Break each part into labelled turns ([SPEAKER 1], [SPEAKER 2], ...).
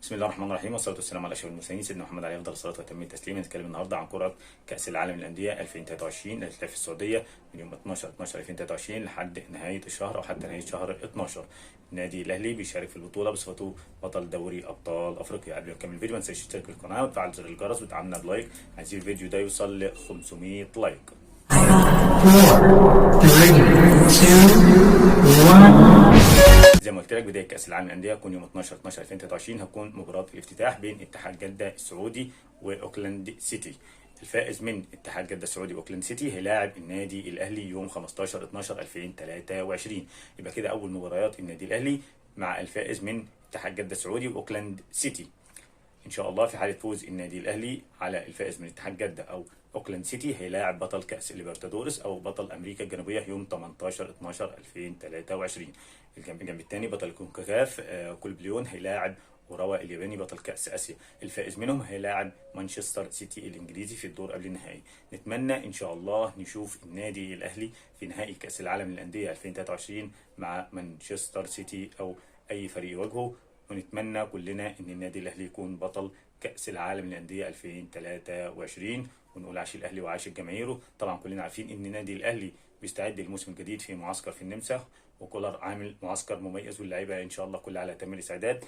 [SPEAKER 1] بسم الله الرحمن الرحيم، والصلاه والسلام على اشرف المرسلين سيدنا محمد عليه افضل الصلاه واتم التسليم. هنتكلم النهارده عن كره كاس العالم للانديه 2023 اللي هتلعب في السعوديه من يوم 12/12/2023 لحد نهايه الشهر او حتى نهايه شهر 12. النادي الاهلي بيشارك في البطوله بصفته بطل دوري ابطال افريقيا. قبل ما نكمل الفيديو ما تنساش تشترك في القناه وتفعل زر الجرس وتدعمنا بلايك. عايزين الفيديو ده يوصل ل 500 لايك.
[SPEAKER 2] 4 3 2 1.
[SPEAKER 1] زي ما قلت لك، بدايه كاس العالم للانديه هتكون يوم 12/12/2023. هتكون مباراه الافتتاح بين اتحاد جده السعودي واوكلاند سيتي. الفائز من اتحاد جده السعودي واوكلاند سيتي هيلاعب النادي الاهلي يوم 15/12/2023. يبقى كده اول مباريات النادي الاهلي مع الفائز من اتحاد جده السعودي واوكلاند سيتي. ان شاء الله في حاله فوز النادي الاهلي على الفائز من اتحاد جده او اوكلاند سيتي هيلاعب بطل كاس ليبرتادورس او بطل امريكا الجنوبيه يوم 18/12/2023. الجنب الثاني بطل كونكاكاف كولبليون هيلاعب اوراوا الياباني بطل كاس اسيا. الفائز منهم هيلاعب مانشستر سيتي الانجليزي في الدور قبل النهائي. نتمنى ان شاء الله نشوف النادي الاهلي في نهائي كاس العالم للانديه 2023 مع مانشستر سيتي او اي فريق يواجهه، ونتمنى كلنا ان النادي الاهلي يكون بطل كاس العالم للانديه 2023. ونقول عاش الاهلي وعاش جماهيره. طبعا كلنا عارفين ان النادي الاهلي بيستعد للموسم الجديد في معسكر في النمسا، وكولر عامل معسكر مميز واللعيبه ان شاء الله كلها على تم الاستعداد.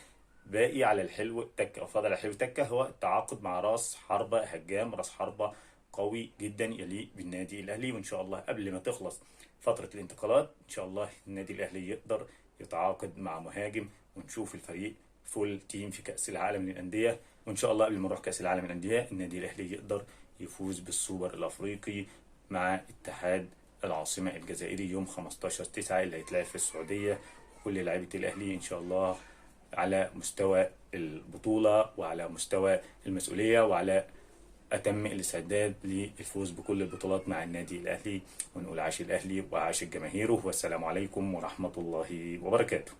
[SPEAKER 1] باقي على الحلو تكه او فاضل على الحلو تكه هو التعاقد مع راس حربه هجام، راس حربه قوي جدا يليق بالنادي الاهلي. وان شاء الله قبل ما تخلص فتره الانتقالات ان شاء الله النادي الاهلي يقدر يتعاقد مع مهاجم ونشوف الفريق فول تيم في كاس العالم للانديه. وان شاء الله قبل ما نروح كاس العالم للانديه النادي الاهلي يقدر يفوز بالسوبر الافريقي مع اتحاد العاصمه الجزائري يوم 15/9 اللي هيتلعب في السعوديه. وكل لاعيبه الاهلي ان شاء الله على مستوى البطوله وعلى مستوى المسؤوليه وعلى أتم الاستعداد للفوز بكل البطولات مع النادي الأهلي. ونقول عاش الأهلي وعاش جماهيره، والسلام عليكم ورحمة الله وبركاته.